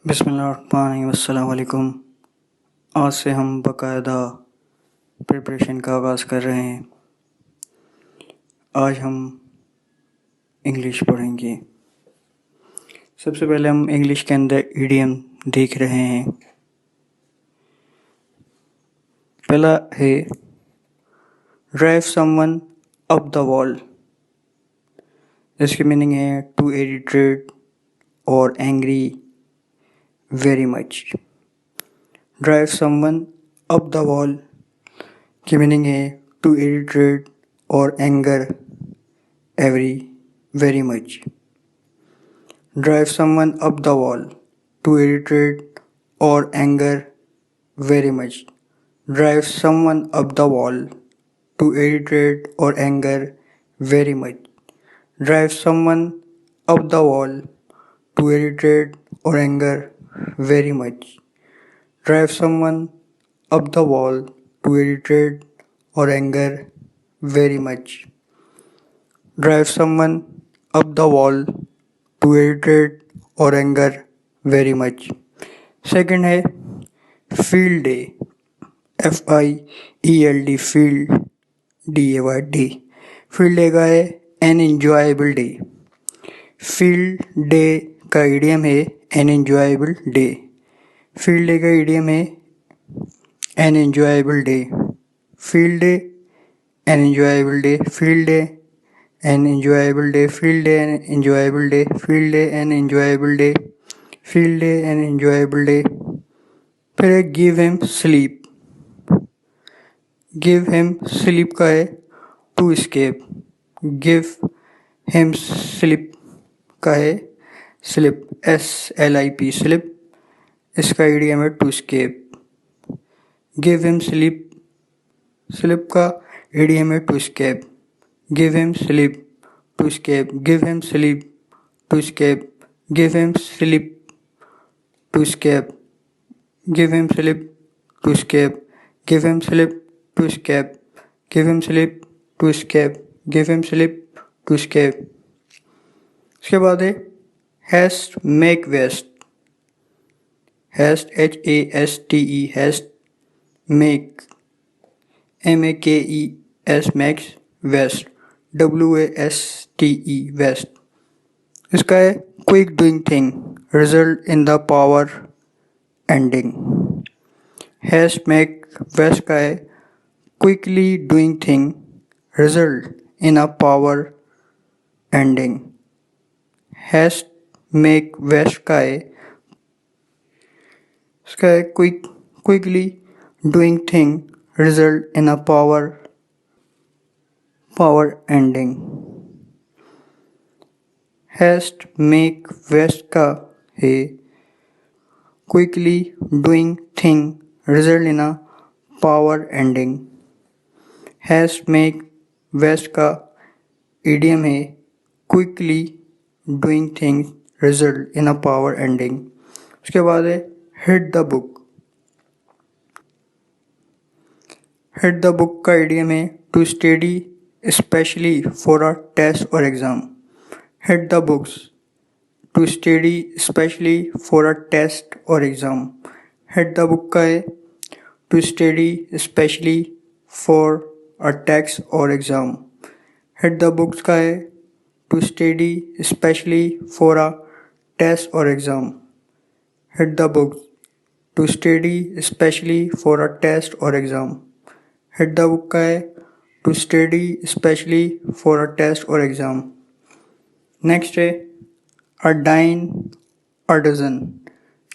बिस्मिल्लाहिर्रहमानिर्रहीम। आज से हम बाकायदा प्रिपरेशन का आगाज़ कर रहे हैं। आज हम इंग्लिश पढ़ेंगे। सबसे पहले हम इंग्लिश के अंदर इडियम देख रहे हैं। पहला है drive someone up the wall. इसकी मीनिंग है टू इरिटेट और angry very much. Drive someone up the wall की मीनिंग है टू इरिटेट और anger very much. Drive someone up the wall to irritate और anger very much. Drive someone up the wall to irritate और anger very much. Drive someone up the wall to irritate और anger very much. Drive someone up the wall to irritate or anger very much. Drive someone up the wall to irritate or anger very much. Second है field day. FIELD field DAY. Field day का है an enjoyable day. Field day का idiom है an enjoyable day. Field day का idiom है an enjoyable day. Field day an enjoyable day. Field day an enjoyable day. Field day an enjoyable day. Field day an enjoyable day. Field day an enjoyable day. फिर give him sleep. Give him sleep का है to escape. Give him sleep का है slip SLIP slip. इसका idiom है to escape. Give him sleep slip का idiom है to escape. Give him sleep to escape. Give him sleep to escape. Give him sleep to escape. Give him sleep to escape. Give him sleep to escape. Give him sleep to escape. Give him sleep to escape. इसके बाद है haste make waste. Haste HASTE haste make MAKES makes west WASTE west। इसका है quick doing thing result in the power ending. Haste make waste का है quickly doing thing result in a power ending. Haste make waste का है इसका है quickly doing thing result in a power ending. Haste make waste का है quickly doing thing result in a power ending. Haste make waste का idiom है quickly doing thing result in a power ending. उसके बाद है hit the book. Hit the book का idiom है to study specially for a test और exam. Hit the books to study specially for a test और exam. Hit the book का है to study specially for a test और exam. Hit the books का है to study specially for a test और exam. Hit the books to study specially for a test और exam. Hit the book का है to study specially for a test और exam. Next है a dine a dozen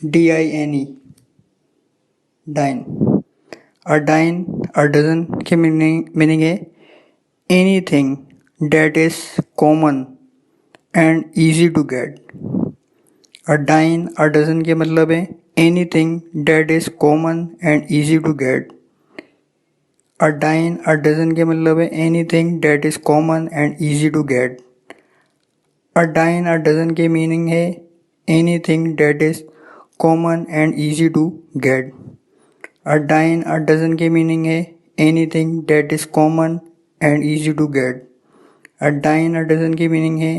DINE dine. A dine a dozen की meaning है anything that is common and easy to get. A dine a dozen के मतलब है anything that is common and easy to get। A dime a dozen के मतलब है anything that is common and easy to get। A dime a dozen के meaning है anything that is common and easy to get। A dime a dozen के meaning है anything that is common and easy to get। A dime a dozen की meaning है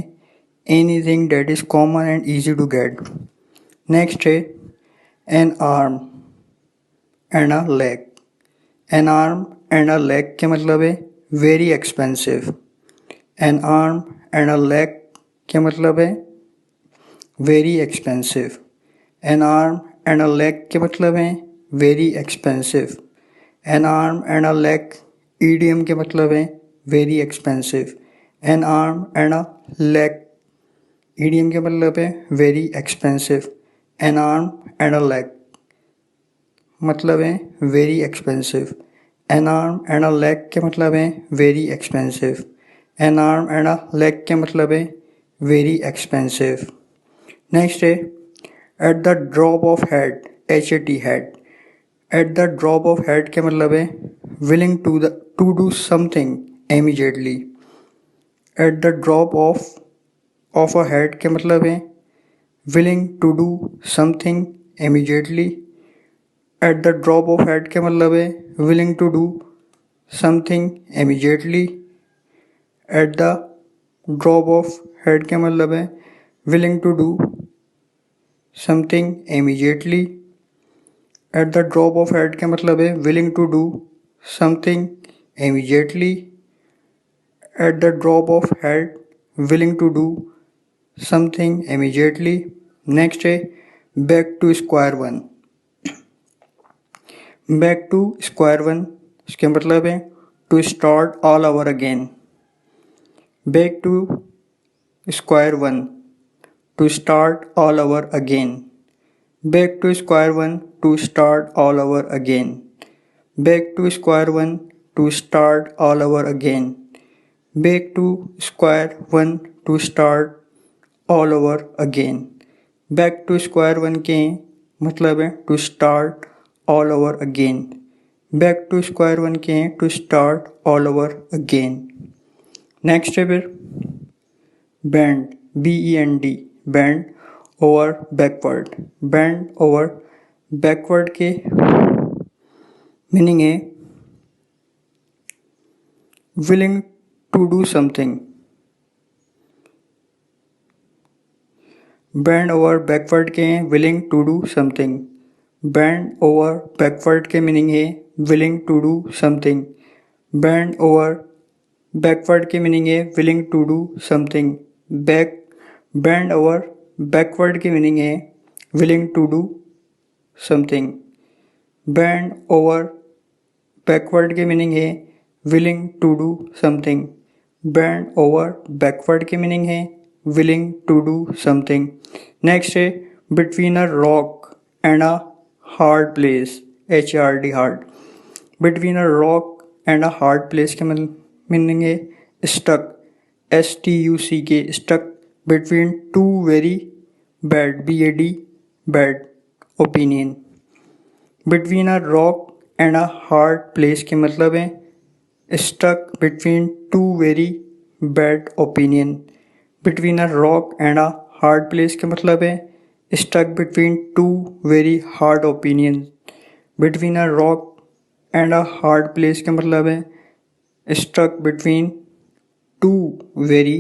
anything that is common and easy to get। Next है an arm and a leg. An arm and a leg के मतलब है very expensive. An arm and a leg के मतलब है very expensive. An arm and a leg के मतलब है very expensive. An arm and a leg idiom के मतलब है very expensive. An arm and a leg idiom के मतलब है very expensive. An arm and a leg मतलब है very expensive. An arm and a leg के मतलब है very expensive. An arm and a leg के मतलब है वेरी एक्सपेंसिव। नेक्स्ट है at the drop of head, HAT head. At the drop of head के मतलब है willing to do something immediately. At the drop of a head के मतलब है willing to do something immediately. At the drop of head के मतलब है willing to do something immediately. At the drop of head के मतलब है willing to do something immediately. At the drop of head के मतलब है willing to do something immediately. At the drop of head willing to do something immediately. Next है back to square one. Back to square one इसके मतलब है to start all over again. Back to square one to start all over again. Back to square one to start all over again. Back to square one to start all over again. Back to square one to start all over again. Back to square one के मतलब है to start all over again. Back to square one के to start all over again. Next है फिर bend, BEND, bend over backward. Bend over backward के meaning है willing to do something. Bend over backward के willing to do something. Bend over backward के meaning है willing to do something. Bend over backward के meaning है willing to do something. Bend over backward की meaning है willing to do something. Bend over backward की meaning है willing to do something. Bend over backward की meaning है willing to do something. Next है between a rock and a hard place, HARD hard. Between a rock and a hard place के meaning है stuck, STUCK, stuck between two very bad, BAD bad opinion. Between a rock and a hard place के मतलब है stuck between two very bad opinion. Between a rock and a hard place के मतलब है stuck between two very hard opinion. Between a rock and a hard place का मतलब है stuck between two very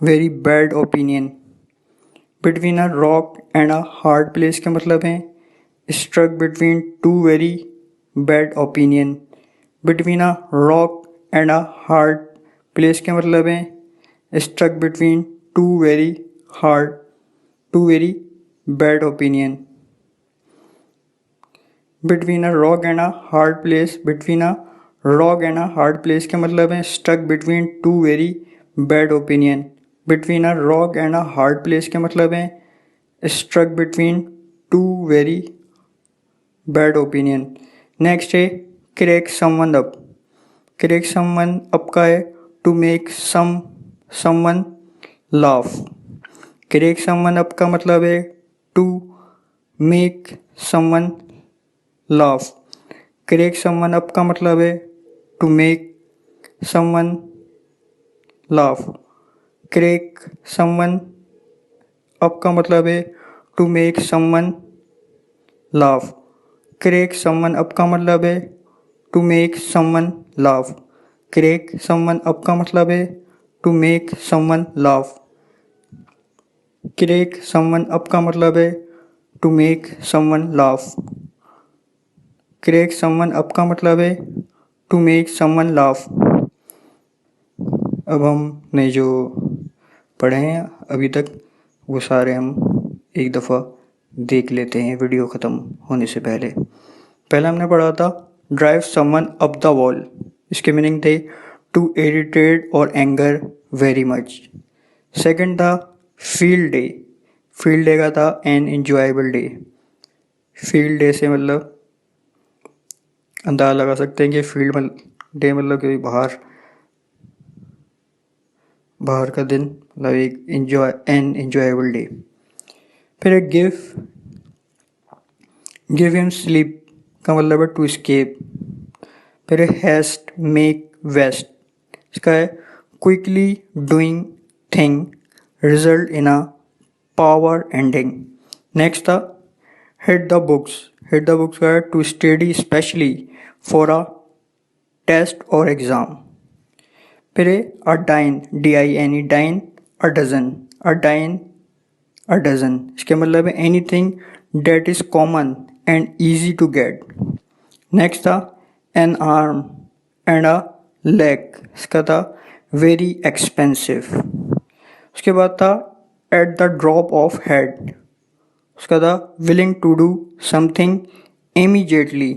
very bad opinion. Between a rock and a hard place का मतलब है struck between two very bad opinion. Between a rock and a hard place का मतलब है struck between two very bad opinion. Between a rock and a hard place, between a rock and a hard place का मतलब है stuck between two very bad opinion. Between a rock and a hard place का मतलब है struck between two very bad opinion. Next है crack someone up. Crack someone up का है to make someone laugh. Crack someone up का मतलब है to make someone laugh. Crack someone up का मतलब है to make someone laugh. Crack someone up का मतलब है to make someone laugh. Crack someone up का मतलब है to make someone laugh. Crack someone up का मतलब है to make someone laugh. Crack someone up का मतलब है to make someone laugh. Crack someone up का मतलब है टू मेक समवन लाफ। अब हमने जो पढ़े हैं अभी तक वो सारे हम एक दफ़ा देख लेते हैं वीडियो ख़त्म होने से पहले। पहला हमने पढ़ा था drive someone up the wall. इसके मीनिंग थे टू इरिटेट और एंगर वेरी मच। सेकंड था फील्ड डे। फील्ड डे का था an enjoyable day. Field day से मतलब अंदाज़ा लगा सकते हैं कि फील्ड डे मतलब कि बाहर का दिन, मतलब एक एन इंजॉयबल डे। फिर एक गिव हिम स्लीप का मतलब है टू एस्केप। फिर हैस्ट मेक वेस्ट, इसका है quickly doing thing result in a power ending. Next था hit the books. Hit the books का है to study specially for a test और एग्ज़ाम। फिर a dine DINE dine a dozen. A dozen इसके मतलब है anything that is common and easy to get. Next था an arm and a leg, इसका था वेरी एक्सपेंसिव। उसके बाद था at the drop of head, उसका था willing to do something immediately.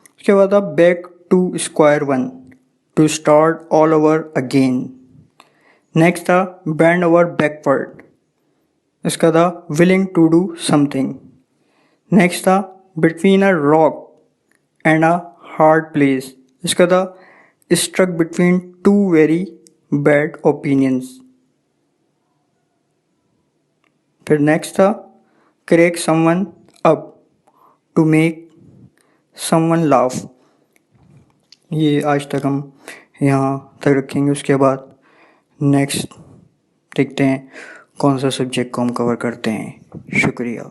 उसके बाद था back to square one, to start all over again. Next था बेंड ओवर बैकवर्ड, इसका था willing to do something. Next था between a rock and a hard place, इसका था struck between two very bad opinions. फिर next था crack someone up to make someone laugh. ये आज तक हम यहाँ तक रखेंगे। उसके बाद नेक्स्ट देखते हैं कौन सा सब्जेक्ट को हम कवर करते हैं। शुक्रिया।